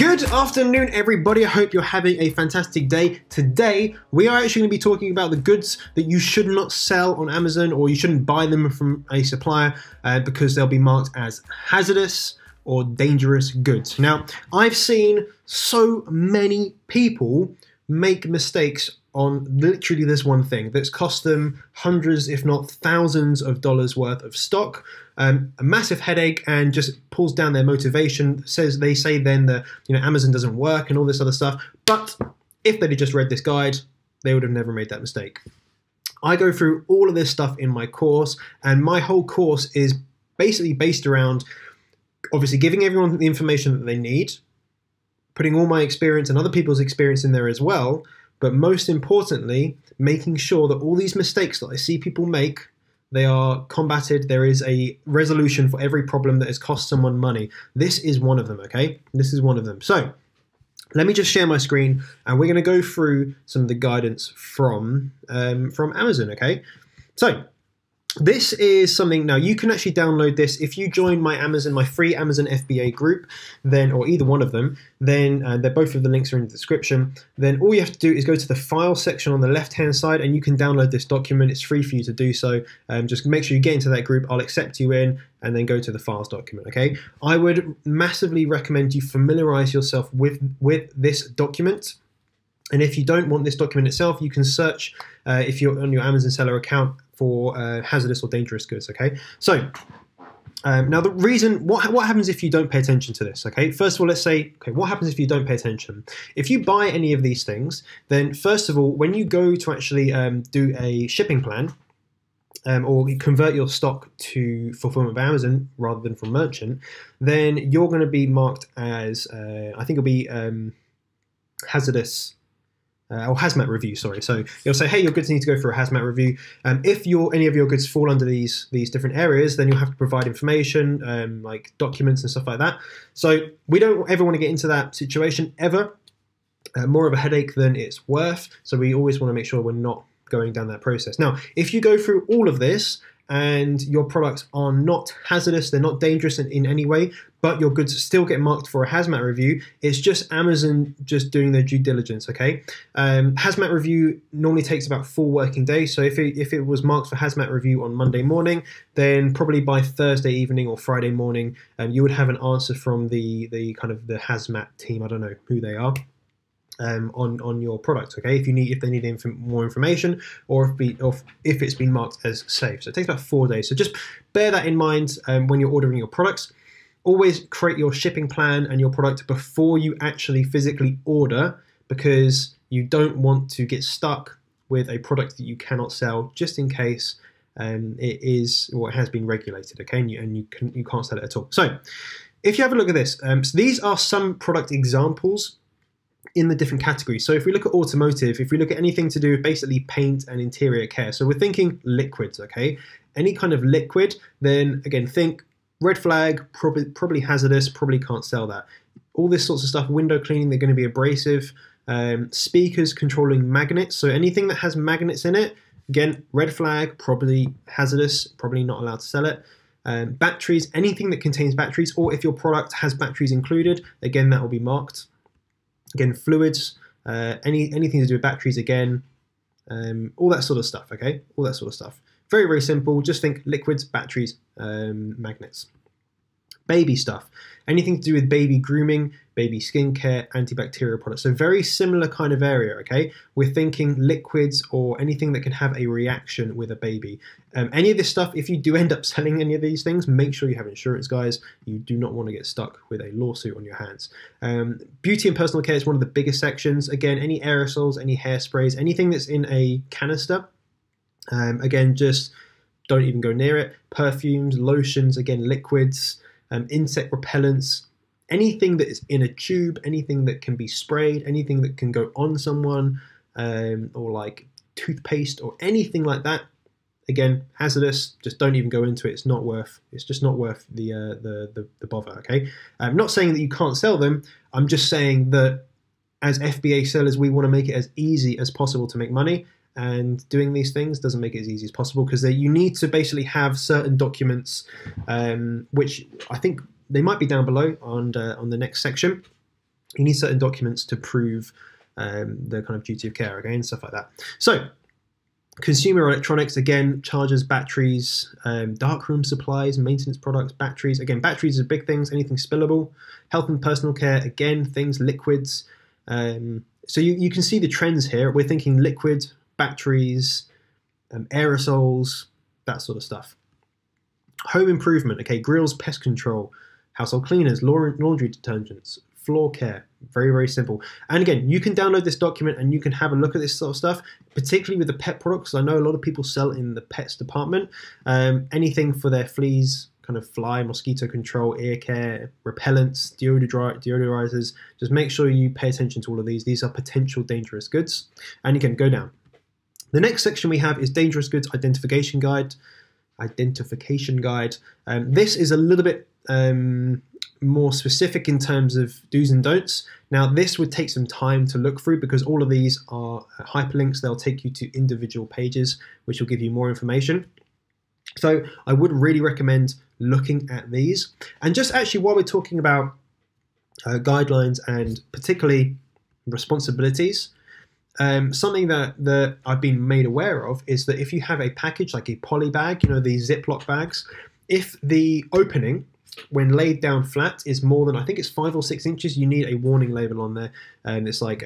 Good afternoon, everybody. I hope you're having a fantastic day. Today, we are actually going to be talking about the goods that you should not sell on Amazon, or you shouldn't buy them from a supplier because they'll be marked as hazardous or dangerous goods. Now, I've seen so many people make mistakes on literally this one thing that's cost them hundreds, if not thousands of dollars worth of stock, a massive headache, and just pulls down their motivation. They say then that Amazon doesn't work and all this other stuff. But if they'd just read this guide, they would have never made that mistake. I go through all of this stuff in my course, and my whole course is basically based around obviously giving everyone the information that they need, putting all my experience and other people's experience in there as well, but most importantly, making sure that all these mistakes that I see people make, they are combated. There is a resolution for every problem that has cost someone money. This is one of them, okay? This is one of them. So let me just share my screen, and we're going to go through some of the guidance from Amazon, okay? So this is something, now you can actually download this if you join my free Amazon FBA group, then, or either one of them, then they're both of the links are in the description. Then all you have to do is go to the file section on the left hand side, and you can download this document. It's free for you to do so. Just make sure you get into that group. I'll accept you in, and then go to the files document, okay? I would massively recommend you familiarize yourself with this document. And if you don't want this document itself, you can search if you're on your Amazon seller account for hazardous or dangerous goods, okay? So now the reason, what happens if you don't pay attention to this, okay? First of all, let's say, okay, what happens if you don't pay attention? If you buy any of these things, then first of all, when you go to actually do a shipping plan, or you convert your stock to fulfillment by Amazon rather than from merchant, then you're going to be marked as, I think it'll be hazardous, or hazmat review, sorry. So you'll say, hey, your goods need to go for a hazmat review. If any of your goods fall under these different areas, then you'll have to provide information, like documents and stuff like that. So we don't ever want to get into that situation, ever. More of a headache than it's worth. So we always want to make sure we're not going down that process. Now, if you go through all of this and your products are not hazardous, they're not dangerous in any way, but your goods still get marked for a hazmat review, it's just Amazon just doing their due diligence, okay? Hazmat review normally takes about 4 working days, so if it was marked for hazmat review on Monday morning, then probably by Thursday evening or Friday morning, you would have an answer from the kind of the hazmat team, I don't know who they are, on your product, okay? If they need more information, or if it's been marked as safe. So it takes about 4 days. So just bear that in mind when you're ordering your products. Always create your shipping plan and your product before you actually physically order, because you don't want to get stuck with a product that you cannot sell, just in case it is or it has been regulated, okay? And you can't sell it at all. So if you have a look at this, so these are some product examples in the different categories. So if we look at automotive, if we look at anything to do with basically paint and interior care, so we're thinking liquids, okay? Any kind of liquid, then again, think red flag, probably hazardous, probably can't sell that. All this sorts of stuff, window cleaning, they're going to be abrasive. Speakers controlling magnets, so anything that has magnets in it, again, red flag, probably hazardous, probably not allowed to sell it. Batteries, anything that contains batteries, or if your product has batteries included, again, that will be marked. Again, fluids, anything to do with batteries, again, all that sort of stuff, okay? All that sort of stuff. Very, very simple. Just think liquids, batteries, magnets. Baby stuff. Anything to do with baby grooming, baby skincare, antibacterial products. So very similar kind of area, okay? We're thinking liquids or anything that can have a reaction with a baby. Any of this stuff, if you do end up selling any of these things, make sure you have insurance, guys. You do not want to get stuck with a lawsuit on your hands. Beauty and personal care is one of the biggest sections. Again, any aerosols, any hairsprays, anything that's in a canister, again, just don't even go near it. Perfumes, lotions, again, liquids, insect repellents, anything that is in a tube, anything that can be sprayed, anything that can go on someone, or like toothpaste or anything like that. Again, hazardous. Just don't even go into it. It's just not worth the bother. Okay. I'm not saying that you can't sell them. I'm just saying that as FBA sellers, we want to make it as easy as possible to make money. And doing these things doesn't make it as easy as possible, because you need to basically have certain documents, which I think they might be down below on the next section. You need certain documents to prove the kind of duty of care, okay, and stuff like that. So, consumer electronics, again, chargers, batteries, darkroom supplies, maintenance products, batteries. Again, batteries are big things, anything spillable. Health and personal care, again, things, liquids. So you can see the trends here. We're thinking liquid, batteries, aerosols, that sort of stuff. Home improvement, okay, grills, pest control, household cleaners, laundry detergents, floor care, very, very simple. And again, you can download this document and you can have a look at this sort of stuff, particularly with the pet products. I know a lot of people sell in the pets department, anything for their fleas, kind of fly, mosquito control, ear care, repellents, deodorizers. Just make sure you pay attention to all of these. These are potential dangerous goods. And you can go down. The next section we have is dangerous goods identification guide. This is a little bit more specific in terms of do's and don'ts. Now, this would take some time to look through because all of these are hyperlinks. They'll take you to individual pages, which will give you more information. So I would really recommend looking at these. And just actually, while we're talking about guidelines and particularly responsibilities, something that I've been made aware of is that if you have a package like a poly bag, you know, these Ziploc bags, if the opening when laid down flat is more than, I think it's 5 or 6 inches, you need a warning label on there, and it's like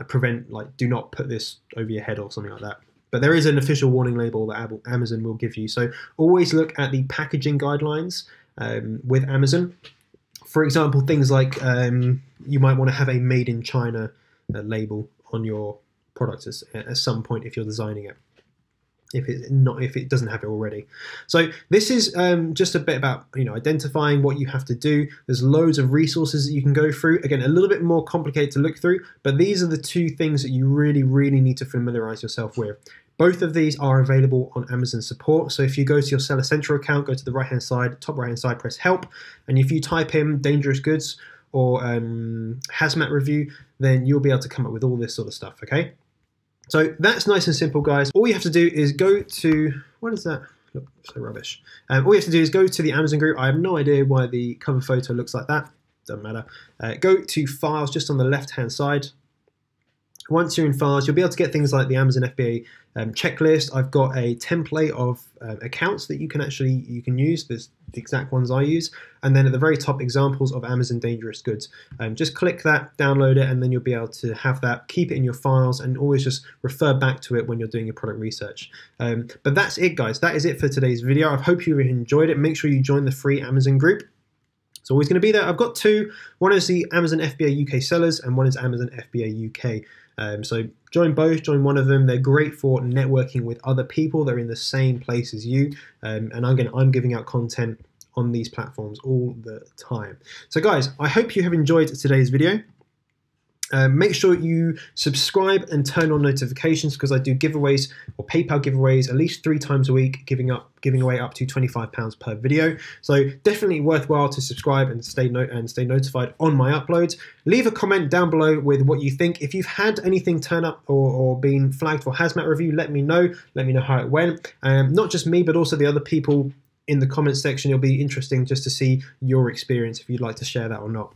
prevent, like, do not put this over your head or something like that. But there is an official warning label that Amazon will give you. So always look at the packaging guidelines with Amazon. For example, things like you might want to have a made in China label on your product at some point if you're designing it, if it doesn't have it already. So this is just a bit about, you know, identifying what you have to do. There's loads of resources that you can go through. Again, a little bit more complicated to look through, but these are the 2 things that you really, really need to familiarize yourself with. Both of these are available on Amazon support. So if you go to your Seller Central account, go to the right-hand side, top right-hand side, press help. And if you type in dangerous goods or hazmat review, then you'll be able to come up with all this sort of stuff, okay? So that's nice and simple, guys. All you have to do is go to, what is that? Look, so rubbish. All you have to do is go to the Amazon group. I have no idea why the cover photo looks like that. Doesn't matter. Go to files just on the left-hand side. Once you're in files, you'll be able to get things like the Amazon FBA checklist. I've got a template of accounts that you can use. There's the exact ones I use. And then at the very top, examples of Amazon dangerous goods. Just click that, download it, and then you'll be able to have that, keep it in your files, and always just refer back to it when you're doing your product research. But that's it, guys. That is it for today's video. I hope you enjoyed it. Make sure you join the free Amazon group. It's always going to be there. I've got 2. One is the Amazon FBA UK sellers, and one is Amazon FBA UK. So join both, join one of them. They're great for networking with other people that are in the same place as you. And I'm giving out content on these platforms all the time. So guys, I hope you have enjoyed today's video. Make sure you subscribe and turn on notifications because I do giveaways or PayPal giveaways at least 3 times a week, giving away up to £25 per video. So definitely worthwhile to subscribe and stay notified on my uploads. Leave a comment down below with what you think. If you've had anything turn up or been flagged for hazmat review, let me know. Let me know how it went. Not just me, but also the other people in the comments section. It'll be interesting just to see your experience if you'd like to share that or not.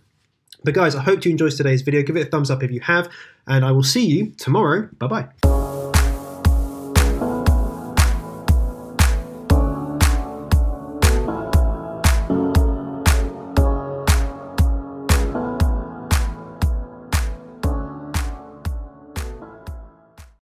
But guys, I hope you enjoyed today's video. Give it a thumbs up if you have, and I will see you tomorrow. Bye-bye.